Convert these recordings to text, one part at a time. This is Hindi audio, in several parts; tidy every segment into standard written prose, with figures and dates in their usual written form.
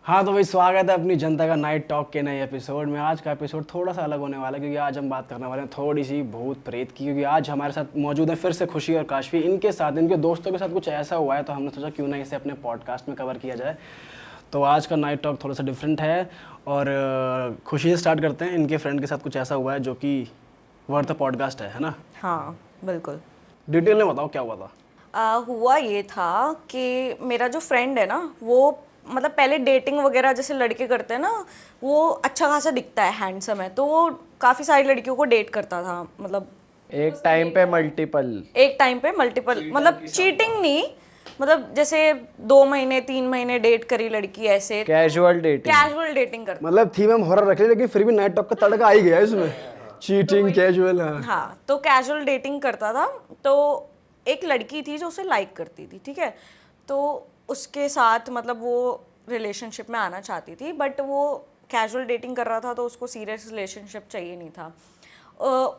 हाँ तो भाई स्वागत है अपनी जनता का नाइट टॉक के नए एपिसोड में। आज का एपिसोड थोड़ा सा अलग होने वाला है क्योंकि आज हम बात करने वाले हैं थोड़ी सी भूत प्रेत की। क्योंकि आज हमारे साथ मौजूद है फिर से खुशी और काशवी। इनके साथ इनके दोस्तों के साथ कुछ ऐसा हुआ है तो हमने सोचा क्यों ना इसे अपने पॉडकास्ट में कवर किया जाए। तो आज का नाइट टॉक थोड़ा सा डिफरेंट है और खुशी से स्टार्ट करते हैं। इनके फ्रेंड के साथ कुछ ऐसा हुआ है जो कि वर्थ पॉडकास्ट है ना? हाँ बिल्कुल। डिटेल में बताओ क्या हुआ था। हुआ ये था कि मेरा जो फ्रेंड है ना वो मतलब पहले डेटिंग वगैरह जैसे लड़के करते हैं ना, वो अच्छा खासा दिखता है, हैंडसम है, तो वो काफ़ी सारी लड़कियों को डेट करता था। मतलब एक टाइम पे मल्टीपल मतलब चीटिंग नहीं, मतलब जैसे 2 महीने 3 महीने डेट करी लड़की, ऐसे कैजुअल डेटिंग करता। मतलब थीम हम हॉरर रख रहे लेकिन फिर भी नाइट टॉक का तड़का आ ही गया इसमें। Cheating casual. हाँ तो कैजुअल डेटिंग करता था। तो एक लड़की थी जो उसे लाइक करती थी, ठीक है, तो उसके साथ मतलब वो रिलेशनशिप में आना चाहती थी, बट वो कैजुअल डेटिंग कर रहा था तो उसको सीरियस रिलेशनशिप चाहिए नहीं था।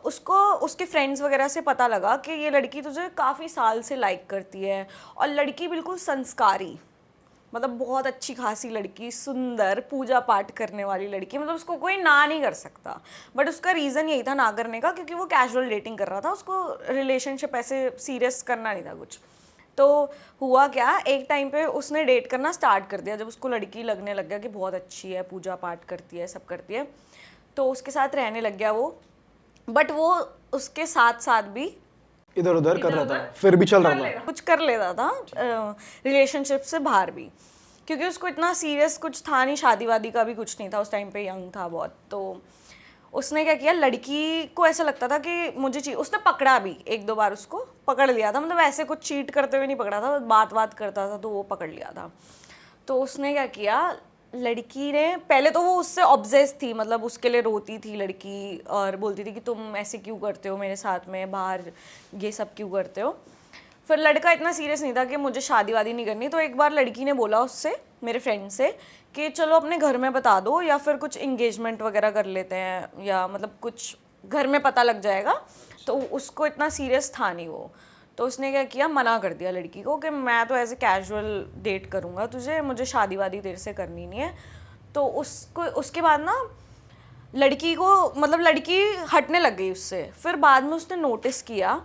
उसको उसके फ्रेंड्स वगैरह से पता लगा कि ये लड़की तुझे काफ़ी साल से लाइक करती है, और लड़की बिल्कुल संस्कारी, मतलब बहुत अच्छी खासी लड़की, सुंदर, पूजा पाठ करने वाली लड़की, मतलब उसको कोई ना नहीं कर सकता। बट उसका रीज़न यही था ना करने का, क्योंकि वो कैजुअल डेटिंग कर रहा था, उसको रिलेशनशिप ऐसे सीरियस करना नहीं था कुछ। तो हुआ क्या, एक टाइम पे उसने डेट करना स्टार्ट कर दिया, जब उसको लड़की लगने लग गया कि बहुत अच्छी है, पूजा पाठ करती है, सब करती है, तो उसके साथ रहने लग गया वो। बट वो उसके साथ साथ भी इधर उधर कर रहा था, फिर भी चल रहा था, कुछ कर लेता था रिलेशनशिप से बाहर भी, क्योंकि उसको इतना सीरियस कुछ था नहीं, शादी वादी का भी कुछ नहीं था उस टाइम पे, यंग था बहुत। तो उसने क्या किया, लड़की को ऐसा लगता था कि मुझे चीट, उसने पकड़ा भी 1-2 बार, उसको पकड़ लिया था, मतलब ऐसे कुछ चीट करते हुए नहीं पकड़ा था, बात करता था तो वो पकड़ लिया था। तो उसने क्या किया, लड़की ने पहले तो वो उससे ऑब्सेस थी, मतलब उसके लिए रोती थी लड़की और बोलती थी कि तुम ऐसे क्यों करते हो मेरे साथ में, बाहर ये सब क्यों करते हो। फिर लड़का इतना सीरियस नहीं था कि मुझे शादी वादी नहीं करनी, तो एक बार लड़की ने बोला उससे, मेरे फ्रेंड से, कि चलो अपने घर में बता दो या फिर कुछ इंगेजमेंट वगैरह कर लेते हैं, या मतलब कुछ घर में पता लग जाएगा। तो उसको इतना सीरियस था नहीं वो, तो उसने क्या किया, मना कर दिया लड़की को कि मैं तो ऐसे कैजुअल डेट करूँगा तुझे, मुझे शादी वादी तेरे से करनी नहीं है। तो उसको उसके बाद ना लड़की को मतलब लड़की हटने लग गई उससे। फिर बाद में उसने नोटिस किया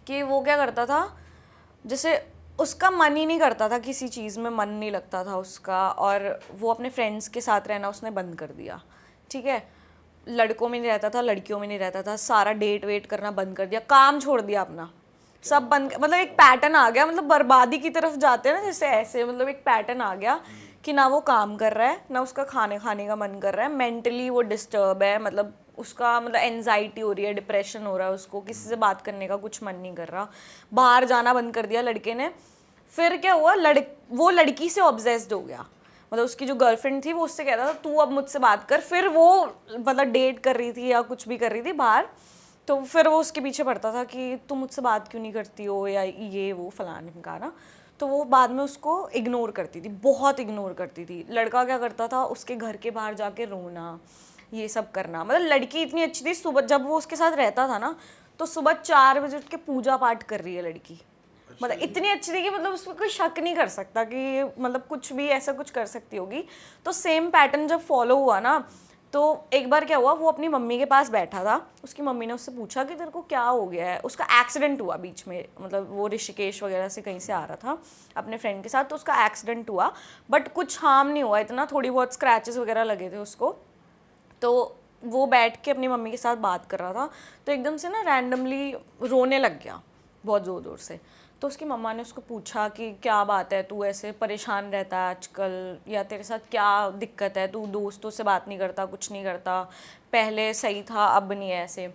कि वो क्या करता था, जैसे उसका मन ही नहीं करता था, किसी चीज़ में मन नहीं लगता था उसका, और वो अपने फ्रेंड्स के साथ रहना उसने बंद कर दिया, ठीक है, लड़कों में नहीं रहता था, लड़कियों में नहीं रहता था, सारा डेट वेट करना बंद कर दिया, काम छोड़ दिया अपना, सब बंद, मतलब एक पैटर्न आ गया, मतलब बर्बादी की तरफ जाते हैं ना जैसे, ऐसे मतलब एक पैटर्न आ गया कि ना वो काम कर रहा है, ना उसका खाने का मन कर रहा है, मेंटली वो डिस्टर्ब है, मतलब उसका मतलब एनजाइटी हो रही है, डिप्रेशन हो रहा है, उसको किसी से बात करने का कुछ मन नहीं कर रहा, बाहर जाना बंद कर दिया लड़के ने। फिर क्या हुआ, वो लड़की से ऑब्सेस्ड हो गया, मतलब उसकी जो गर्लफ्रेंड थी वो उससे कहता था तू अब मुझसे बात कर। फिर वो मतलब डेट कर रही थी या कुछ भी कर रही थी बाहर, तो फिर वो उसके पीछे पड़ता था कि तुम मुझसे बात क्यों नहीं करती हो, या ये वो फलाने ढिमकाना। तो वो बाद में उसको इग्नोर करती थी, बहुत इग्नोर करती थी। लड़का क्या करता था, उसके घर के बाहर जाके रोना, ये सब करना। मतलब लड़की इतनी अच्छी थी, सुबह जब वो उसके साथ रहता था ना, तो सुबह 4 बजे उठ के पूजा पाठ कर रही है लड़की, मतलब इतनी अच्छी थी कि मतलब उसमें कोई शक नहीं कर सकता कि मतलब कुछ भी ऐसा कुछ कर सकती होगी। तो सेम पैटर्न जब फॉलो हुआ ना, तो एक बार क्या हुआ, वो अपनी मम्मी के पास बैठा था, उसकी मम्मी ने उससे पूछा कि तेरे को क्या हो गया है। उसका एक्सीडेंट हुआ बीच में, मतलब वो ऋषिकेश वगैरह से कहीं से आ रहा था अपने फ्रेंड के साथ, तो उसका एक्सीडेंट हुआ, बट कुछ हार्म नहीं हुआ इतना, थोड़ी बहुत स्क्रैचेस वगैरह लगे थे उसको। तो वो बैठ के अपनी मम्मी के साथ बात कर रहा था, तो एकदम से ना रैंडमली रोने लग गया बहुत ज़ोर ज़ोर से। तो उसकी मम्मा ने उसको पूछा कि क्या बात है, तू ऐसे परेशान रहता है आजकल, या तेरे साथ क्या दिक्कत है, तू दोस्तों से बात नहीं करता, कुछ नहीं करता, पहले सही था अब नहीं है ऐसे।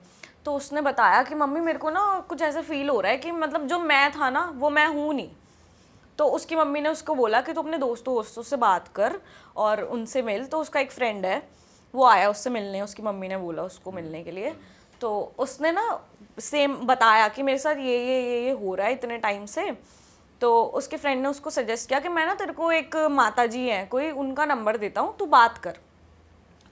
तो उसने बताया कि मम्मी मेरे को ना कुछ ऐसा फील हो रहा है कि मतलब जो मैं था ना वो मैं हूँ नहीं। तो उसकी मम्मी ने उसको बोला कि तू अपने दोस्तों से बात कर और उनसे मिल। तो उसका एक फ्रेंड है, वो आया उससे मिलने, उसकी मम्मी ने बोला उसको मिलने के लिए। तो उसने ना सेम बताया कि मेरे साथ ये हो रहा है इतने टाइम से। तो उसके फ्रेंड ने उसको सजेस्ट किया कि मैं ना तेरे को एक माता जी हैं कोई, उनका नंबर देता हूँ, तू बात कर।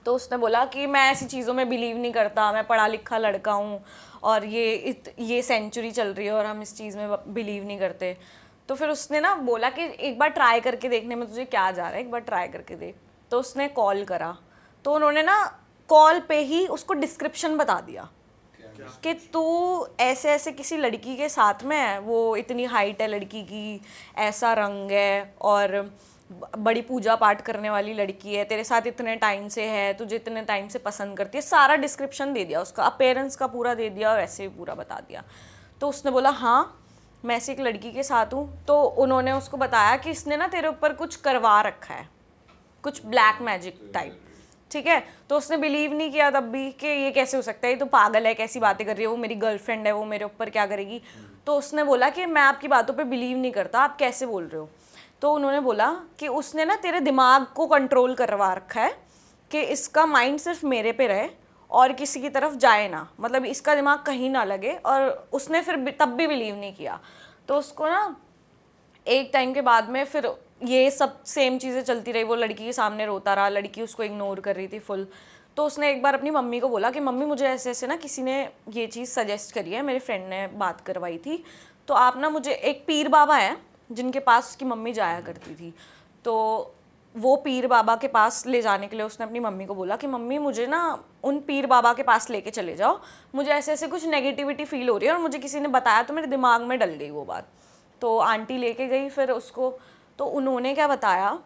तो उसने बोला कि मैं ऐसी चीज़ों में बिलीव नहीं करता, मैं पढ़ा लिखा लड़का हूँ और ये सेंचुरी चल रही है और हम इस चीज़ में बिलीव नहीं करते। तो फिर उसने ना बोला कि एक बार ट्राई करके देखने में तुझे क्या जा रहा है, एक बार ट्राई करके देख। तो उसने कॉल करा, तो उन्होंने ना कॉल पे ही उसको डिस्क्रिप्शन बता दिया कि तू ऐसे ऐसे किसी लड़की के साथ में है, वो इतनी हाइट है लड़की की, ऐसा रंग है और बड़ी पूजा पाठ करने वाली लड़की है, तेरे साथ इतने टाइम से है, तुझे इतने टाइम से पसंद करती है, सारा डिस्क्रिप्शन दे दिया उसका, अपेयरेंस का पूरा दे दिया और ऐसे भी पूरा बता दिया। तो उसने बोला हाँ मैं ऐसी एक लड़की के साथ हूँ। तो उन्होंने उसको बताया कि इसने ना तेरे ऊपर कुछ करवा रखा है, कुछ ब्लैक मैजिक टाइप, ठीक है। तो उसने बिलीव नहीं किया तब भी कि ये कैसे हो सकता है, ये तो पागल है, कैसी बातें कर रही है, वो मेरी गर्लफ्रेंड है, वो मेरे ऊपर क्या करेगी। तो उसने बोला कि मैं आपकी बातों पे बिलीव नहीं करता, आप कैसे बोल रहे हो। तो उन्होंने बोला कि उसने ना तेरे दिमाग को कंट्रोल करवा रखा है कि इसका माइंड सिर्फ मेरे पे रहे और किसी की तरफ जाए ना, मतलब इसका दिमाग कहीं ना लगे। और उसने फिर तब भी बिलीव नहीं किया। तो उसको ना एक टाइम के बाद में फिर ये सब सेम चीज़ें चलती रही, वो लड़की के सामने रोता रहा, लड़की उसको इग्नोर कर रही थी फुल। तो उसने एक बार अपनी मम्मी को बोला कि मम्मी मुझे ऐसे ऐसे ना किसी ने ये चीज़ सजेस्ट करी है, मेरे फ्रेंड ने बात करवाई थी, तो आप ना मुझे, एक पीर बाबा है जिनके पास उसकी मम्मी जाया करती थी, तो वो पीर बाबा के पास ले जाने के लिए उसने अपनी मम्मी को बोला कि मम्मी मुझे ना उन पीर बाबा के पास लेके चले जाओ, मुझे ऐसे ऐसे कुछ नेगेटिविटी फील हो रही है और मुझे किसी ने बताया तो मेरे दिमाग में डल गई वो बात। तो आंटी लेके गई फिर उसको, तो उन्होंने क्या बताया,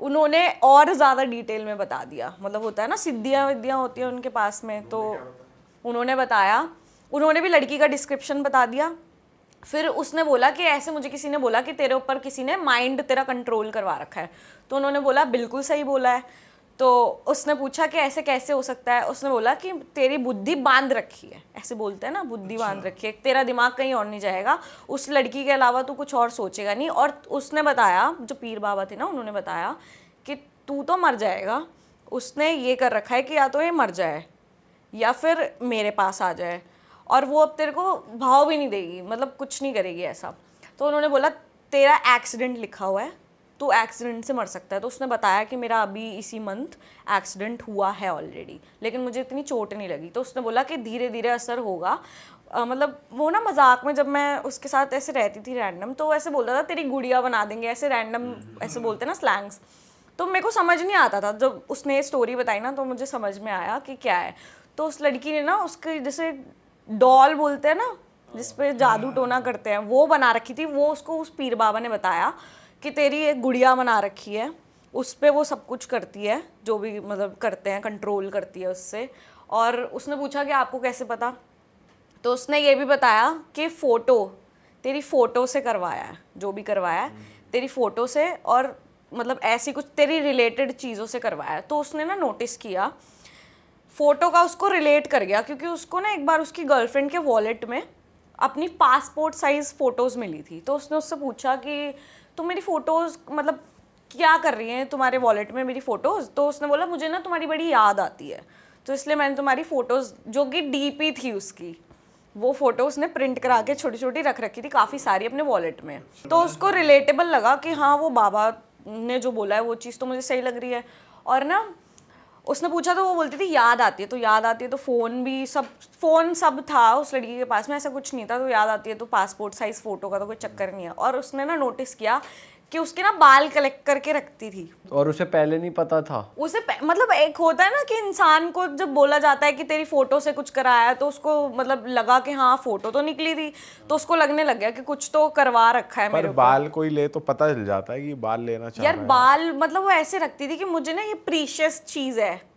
उन्होंने और ज़्यादा डिटेल में बता दिया, मतलब होता है ना सिद्धियाँ विद्याँ होती हैं उनके पास में, तो उन्होंने बताया, उन्होंने भी लड़की का डिस्क्रिप्शन बता दिया। फिर उसने बोला कि ऐसे मुझे किसी ने बोला कि तेरे ऊपर किसी ने माइंड तेरा कंट्रोल करवा रखा है। तो उन्होंने बोला बिल्कुल सही बोला है। तो उसने पूछा कि ऐसे कैसे हो सकता है। उसने बोला कि तेरी बुद्धि बांध रखी है, ऐसे बोलते हैं ना, बुद्धि बांध रखी है, तेरा दिमाग कहीं और नहीं जाएगा, उस लड़की के अलावा तू कुछ और सोचेगा नहीं। और उसने बताया, जो पीर बाबा थे ना, उन्होंने बताया कि तू तो मर जाएगा, उसने ये कर रखा है कि या तो ये मर जाए या फिर मेरे पास आ जाए, और वो अब तेरे को भाव भी नहीं देगी, मतलब कुछ नहीं करेगी ऐसा। तो उन्होंने बोला तेरा एक्सीडेंट लिखा हुआ है, तू एक्सीडेंट से मर सकता है। तो उसने बताया कि मेरा अभी इसी मंथ एक्सीडेंट हुआ है ऑलरेडी, लेकिन मुझे इतनी चोट नहीं लगी। तो उसने बोला कि धीरे धीरे असर होगा। मतलब वो ना मजाक में, जब मैं उसके साथ ऐसे रहती थी रैंडम, तो ऐसे बोलता था तेरी गुड़िया बना देंगे, ऐसे रैंडम ऐसे बोलते ना स्लैंग्स। तो मेरे को समझ नहीं आता था, जब उसने ये स्टोरी बताई ना तो मुझे समझ में आया कि क्या है। तो उस लड़की ने ना उसके जैसे डॉल बोलते हैं ना जिसपे जादू टोना करते हैं, वो बना रखी थी। वो उसको उस पीर बाबा ने बताया कि तेरी एक गुड़िया बना रखी है, उस पर वो सब कुछ करती है, जो भी मतलब करते हैं कंट्रोल करती है उससे। और उसने पूछा कि आपको कैसे पता। तो उसने ये भी बताया कि फ़ोटो, तेरी फ़ोटो से करवाया है, जो भी करवाया है तेरी फ़ोटो से, और मतलब ऐसी कुछ तेरी रिलेटेड चीज़ों से करवाया है। तो उसने ना नोटिस किया, फ़ोटो का उसको रिलेट कर गया, क्योंकि उसको ना एक बार उसकी गर्लफ्रेंड के वॉलेट में अपनी पासपोर्ट साइज़ फ़ोटोज़ मिली थी। तो उसने उससे पूछा कि तुम मेरी फ़ोटोज़ मतलब क्या कर रही हैं तुम्हारे वॉलेट में मेरी फ़ोटोज़। तो उसने बोला मुझे ना तुम्हारी बड़ी याद आती है, तो इसलिए मैंने तुम्हारी फ़ोटोज़, जो कि डीपी थी उसकी, वो फ़ोटो उसने प्रिंट करा के छोटी छोटी रख रखी थी काफ़ी सारी अपने वॉलेट में। तो उसको रिलेटेबल लगा कि हाँ वो बाबा ने जो बोला है वो चीज़ तो मुझे सही लग रही है। और ना उसने पूछा तो वो बोलती थी याद आती है, तो याद आती है, तो फ़ोन सब था उस लड़की के पास में, ऐसा कुछ नहीं था, तो याद आती है, तो पासपोर्ट साइज़ फ़ोटो का तो कोई चक्कर नहीं है। और उसने ना नोटिस किया कि उसके ना बाल कलेक्ट करके रखती थी, और उसे पहले नहीं पता था। मतलब एक होता है ना कि इंसान को जब बोला जाता है कि तेरी फोटो से कुछ कराया, तो उसको मतलब लगा कि हाँ फोटो तो निकली थी, तो उसको लगने लग गया कि कुछ तो करवा रखा है पर मेरे ऊपर। बाल कोई ले तो पता चल जाता है कि बाल लेना चाह यार रहा है। बाल मतलब वो ऐसे रखती थी कि मुझे ना ये प्रीशियस चीज है,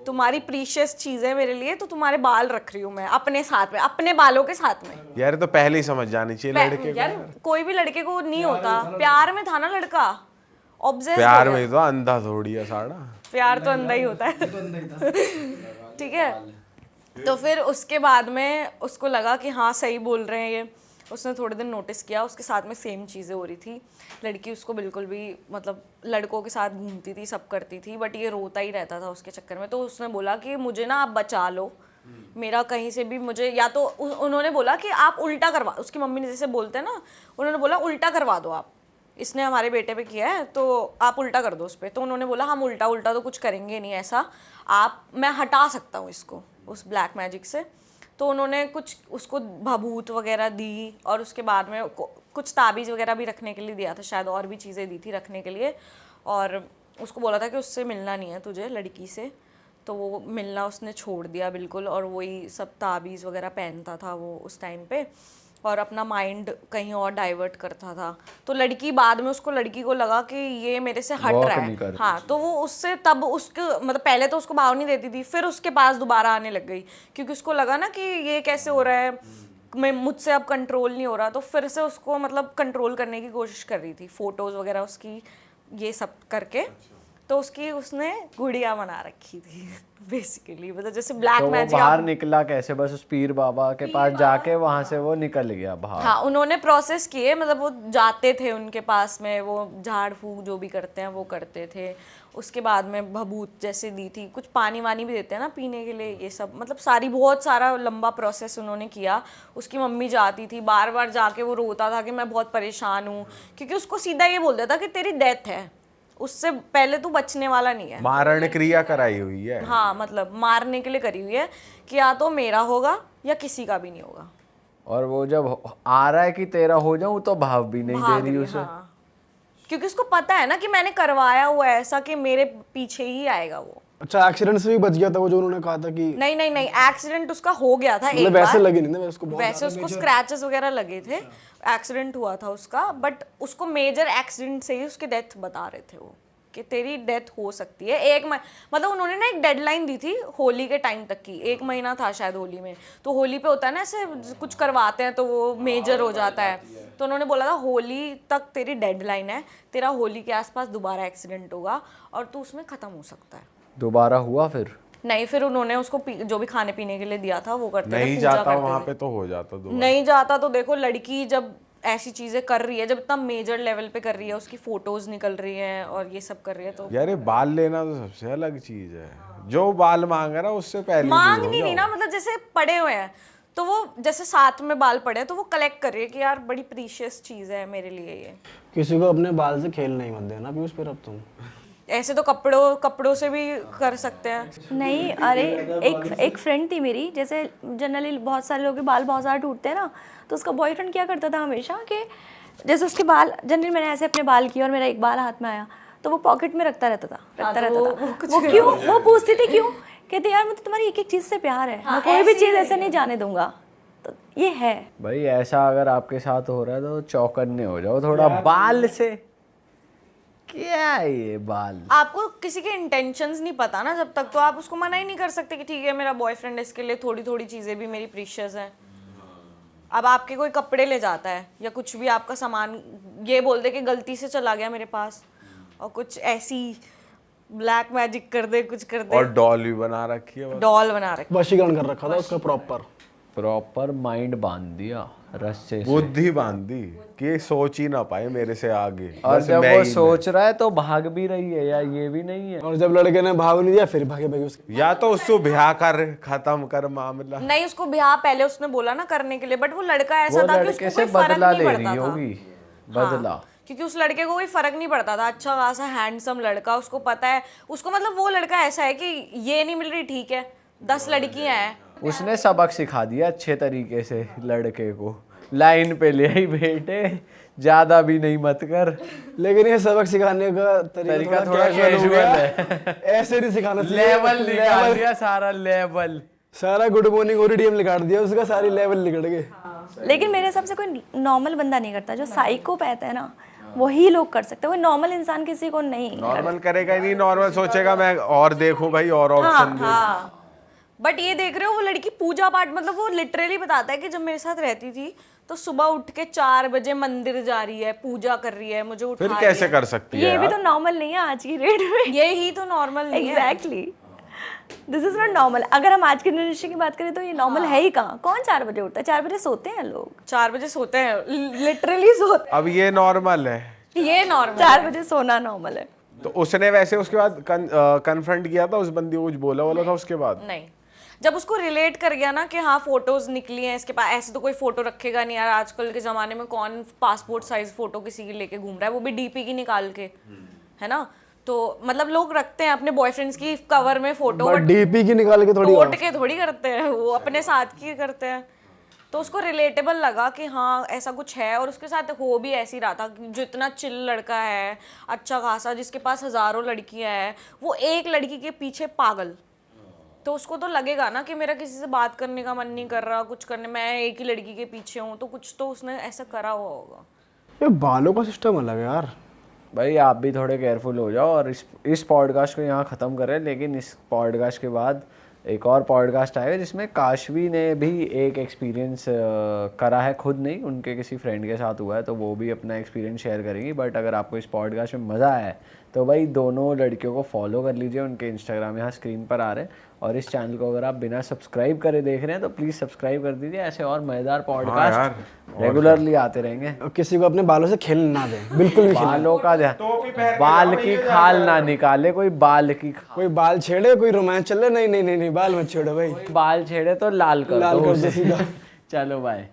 तुम्हारी प्रीशियस चीज है मेरे लिए, तो तुम्हारे बाल रख रही हूँ मैं अपने साथ में, अपने बालों के साथ में। यार तो पहले ही समझ जानी चाहिए लड़के को। यार कोई भी लड़के को नहीं होता, प्यार में था ना लड़का, ऑब्सेस प्यार में तो अंधा थोड़ी है साड़ा। प्यार तो अंधा ही होता है ठीक है। तो फिर उसके बाद में उसको लगा कि हाँ सही बोल रहे हैं ये। उसने थोड़े दिन नोटिस किया उसके साथ में सेम चीज़ें हो रही थी, लड़की उसको बिल्कुल भी मतलब लड़कों के साथ घूमती थी, सब करती थी, बट ये रोता ही रहता था उसके चक्कर में। तो उसने बोला कि मुझे ना आप बचा लो, मेरा कहीं से भी मुझे, या तो उन्होंने बोला कि आप उल्टा करवा, उसकी मम्मी ने जैसे बोलते हैं ना, उन्होंने बोला उल्टा करवा दो आप, इसने हमारे बेटे पे किया है तो आप उल्टा कर दो उस पर। तो उन्होंने बोला हम उल्टा तो कुछ करेंगे नहीं ऐसा, मैं हटा सकता हूँ इसको उस ब्लैक मैजिक से। तो उन्होंने कुछ उसको भभूत वगैरह दी और उसके बाद में कुछ ताबीज़ वगैरह भी रखने के लिए दिया था, शायद और भी चीज़ें दी थी रखने के लिए, और उसको बोला था कि उससे मिलना नहीं है तुझे, लड़की से। तो वो मिलना उसने छोड़ दिया बिल्कुल, और वही सब ताबीज़ वगैरह पहनता था वो उस टाइम पे, और अपना माइंड कहीं और डाइवर्ट करता था। तो लड़की बाद में लड़की को लगा कि ये मेरे से हट Walk रहा नहीं है, कर रही। हाँ, तो वो उससे तब उसके मतलब पहले तो उसको भाव नहीं देती थी, फिर उसके पास दोबारा आने लग गई, क्योंकि उसको लगा ना कि ये कैसे हो रहा है, मैं मुझसे अब कंट्रोल नहीं हो रहा, तो फिर से उसको मतलब कंट्रोल करने की कोशिश कर रही थी, फोटोज़ वगैरह उसकी ये सब करके। तो उसने गुड़िया बना रखी थी बेसिकली, मतलब जैसे ब्लैक तो वो मैजिक। बाहर निकला कैसे? बस उस पीर बाबा के पास जाके वहां से वो निकल गया बाहर। हाँ, उन्होंने प्रोसेस किए, मतलब वो जाते थे उनके पास में, वो झाड़ फूक जो भी करते हैं वो करते थे। उसके बाद में भभूत जैसे दी थी, कुछ पानी वानी भी देते हैं ना पीने के लिए, ये सब मतलब बहुत सारा लंबा प्रोसेस उन्होंने किया। उसकी मम्मी जाती थी, बार बार जाके वो रोता था कि मैं बहुत परेशान हूँ, क्योंकि उसको सीधा ये बोल देता कि तेरी डेथ है, उससे पहले तू बचने वाला नहीं है। मारण क्रिया कराई हुई है। हाँ, मतलब मारने के लिए करी हुई है कि या तो मेरा होगा या किसी का भी नहीं होगा। और वो जब आ रहा है कि तेरा हो जाऊं तो भाव भी नहीं दे भाग रही रही, उसे। हाँ। क्योंकि उसको पता है ना कि मैंने करवाया हुआ है ऐसा कि मेरे पीछे ही आएगा वो। अच्छा, एक्सीडेंट से भी बच गया था वो, जो उन्होंने कहा था कि नहीं नहीं नहीं, एक्सीडेंट उसका हो गया था एक मतलब वैसे बार। लगे नहीं ना उसको, बहुत वैसे उसको स्क्रैचेस वगैरह लगे थे, एक्सीडेंट हुआ था उसका, बट उसको मेजर एक्सीडेंट से ही उसकी डेथ बता रहे थे वो, कि तेरी डेथ हो सकती है। मतलब उन्होंने ना एक डेडलाइन दी थी होली के टाइम तक की, 1 महीना था शायद होली में। तो होली पे होता है ना ऐसे कुछ करवाते हैं तो वो मेजर हो जाता है, तो उन्होंने बोला था होली तक तेरी डेडलाइन है, तेरा होली के आसपास दोबारा एक्सीडेंट होगा और तू उसमें ख़त्म हो सकता है। दोबारा हुआ फिर? नहीं, फिर उन्होंने उसको जो भी खाने पीने के लिए दिया था वो करते थे, नहीं पूजा जाता करते वहां थे। पे तो हो जाता दोबारा। नहीं जाता तो देखो, लड़की जब ऐसी चीजें कर रही है, जब इतना मेजर लेवल पे कर रही है, उसकी फोटोज निकल रही हैं और ये सब कर रही है, तो यार ये बाल लेना तो सबसे अलग चीज है। जो बाल मांग रहा उससे पहले मांग दूर हो नहीं रही जाओ। ना, मतलब जैसे पड़े हुए हैं तो वो जैसे साथ में बाल पड़े हैं तो वो कलेक्ट कर रही है कि यार बड़ी प्रीशियस चीज है मेरे लिए ये। किसी को अपने बाल से खेल नहीं मत देना पीयूष, फिर अब तुम ऐसे तो कपड़ों से भी कर सकते हैं। नहीं, अरे एक फ्रेंड थी मेरी, जैसे जनरली बहुत सारे लोगों के बाल बहुत ज़्यादा टूटते हैं ना, तो उसका बॉयफ्रेंड क्या करता था हमेशा कि जैसे उसके बाल, जनरली मैंने ऐसे अपने बाल किए और मेरा एक बाल हाथ में आया तो वो पॉकेट में रखता रहता था। वो क्यों? वो पूछती थी क्यों, कहते यार मुझे तुम्हारी एक एक चीज़ से प्यार है, मैं कोई भी चीज़ ऐसे नहीं जाने दूंगा। तो ये है भाई, ऐसा अगर आपके साथ हो रहा है तो चौकन्ने हो जाओ थोड़ा। बाल से क्या है ये बाल? आपको किसी के इंटेंशंस नहीं पता ना जब तक, तो आप उसको मना ही नहीं कर सकते कि ठीक है मेरा बॉयफ्रेंड है, इसके लिए थोड़ी थोड़ी चीज़ें भी मेरी प्रीशियस हैं। अब आपके कोई कपड़े ले जाता है या कुछ भी आपका सामान, ये बोल दे कि गलती से चला गया मेरे पास, और कुछ ऐसी ब्लैक मैजिक कर दे, कुछ कर दे, और डॉल भी बना रखी है। डॉल बना रखे। वशीकरण कर रखा था उसका प्रॉपर माइंड बांध दिया रस्से से। बुद्धि बांधी कि सोच ही ना पाए मेरे से आगे। और बस जब मैं वो ही सोच रहा है तो भाग भी रही है, या ये भी नहीं है? और जब लड़के ने भाग नहीं दिया फिर भागे भागे उसके। या तो उसको ब्याह कर खत्म कर मामला। नहीं, उसको ब्याह पहले उसने बोला ना करने के लिए, बट वो लड़का ऐसा वो था कि लड़के उसको से कोई फर्क बदला नहीं ले रही पड़ता था। होगी। बदला? हाँ, क्योंकि उस लड़के को कोई फर्क नहीं पड़ता था, अच्छा खासा हैंडसम लड़का, उसको पता है, उसको मतलब वो लड़का ऐसा है कि ये नहीं मिल रही ठीक है, 10 लड़कियां हैं। उसने सबक सिखा दिया अच्छे तरीके से लड़के को, लाइन पे ले आई बेटे, ज्यादा भी नहीं मत कर। लेकिन ये सबक सिखाने का तरीका थोड़ा casual हो casual गया। है। ऐसे नहीं सिखाना चाहिए। लेवल निकाल दिया, सारा लेवल, सारा गुड मॉर्निंग ओरिडियम लिखा दिया उसका, सारी लेवल निकल गए। लेकिन मेरे हिसाब से कोई नॉर्मल बंदा नहीं करता, जो साइकोपैथ है ना वही लोग कर सकते हैं, कोई नॉर्मल इंसान किसी को नहीं। नॉर्मल करेगा ही नहीं, नॉर्मल सोचेगा मैं और देखूं भाई और ऑप्शन दे। हाँ, बट ये देख रहे हो वो लड़की पूजा पाठ, मतलब वो लिटरली बताता है कि जब मेरे साथ रहती थी तो सुबह उठ के 4 बजे मंदिर जा रही है, पूजा कर रही है, मुझे उठा फिर रही कैसे है। कर सकती है ये भी यार? तो नॉर्मल नहीं है आज की डेट में। ये ही तो नॉर्मल नहीं है। Exactly, this is not normal. अगर हम आज की जनरेशन की बात करें तो ये नॉर्मल है ही कहाँ? कौन 4 बजे उठता है? 4 बजे सोते हैं लोग। 4 बजे सोते हैं, लिटरली सोते अब ये नॉर्मल है हैं। ये नॉर्मल 4 बजे सोना नॉर्मल है। तो उसने वैसे उसके बाद कन्फ्रंट किया था उस बंदी को, कुछ बोला था उसके बाद? नहीं, जब उसको रिलेट कर गया ना कि हाँ फोटोज निकली हैं इसके पास, ऐसे तो कोई फोटो रखेगा नहीं यार, आजकल के ज़माने में कौन पासपोर्ट साइज फोटो किसी की लेके घूम रहा है, वो भी डीपी की निकाल के, है ना? तो मतलब लोग रखते हैं अपने बॉयफ्रेंड्स की कवर में फोटो, बट डीपी की निकाल के थोड़ी तोड़ के थोड़ी करते हैं, वो अपने साथ की करते हैं। तो उसको रिलेटेबल लगा कि हाँ ऐसा कुछ है, और उसके साथ हो भी ऐसे ही रहा था कि जो इतना चिल लड़का है, अच्छा खासा, जिसके पास हज़ारों लड़कियां हैं, वो एक लड़की के पीछे पागल। तो उसको तो लगेगा ना कि मेरा किसी से बात करने का मन नहीं कर रहा, कुछ करने, मैं एक ही लड़की के पीछे हूँ, तो कुछ तो उसने ऐसा करा हुआ होगा। ये बालों का सिस्टम अलग है यार। भाई आप भी थोड़े केयरफुल हो जाओ, और इस पॉडकास्ट को यहाँ ख़त्म करें, लेकिन इस पॉडकास्ट के बाद एक और पॉडकास्ट आएगा जिसमें काशवी ने भी एक एक्सपीरियंस करा है, खुद नहीं, उनके किसी फ्रेंड के साथ हुआ है, तो वो भी अपना एक्सपीरियंस शेयर करेंगी। बट अगर आपको इस पॉडकास्ट में मज़ा आया है तो भाई दोनों लड़कियों को फॉलो कर लीजिए, उनके इंस्टाग्राम यहाँ स्क्रीन पर आ रहे हैं, और इस चैनल को अगर आप बिना सब्सक्राइब करे देख रहे हैं तो प्लीज़ सब्सक्राइब कर दीजिए। ऐसे और मज़ेदार पॉडकास्ट रेगुलरली आते रहेंगे। और किसी को अपने बालों से खेलने ना दें, बिल्कुल भी खेलना। बालों का बाल की खाल ना निकाले कोई, बाल की खाल, कोई बाल छेड़े, कोई रोमांस चल रहा है, नहीं नहीं नहीं नहीं, बाल मत छेड़ो भाई, बाल छेड़े तो लाल कर लाल दो कर दो उसे। सीधा। चलो बाय।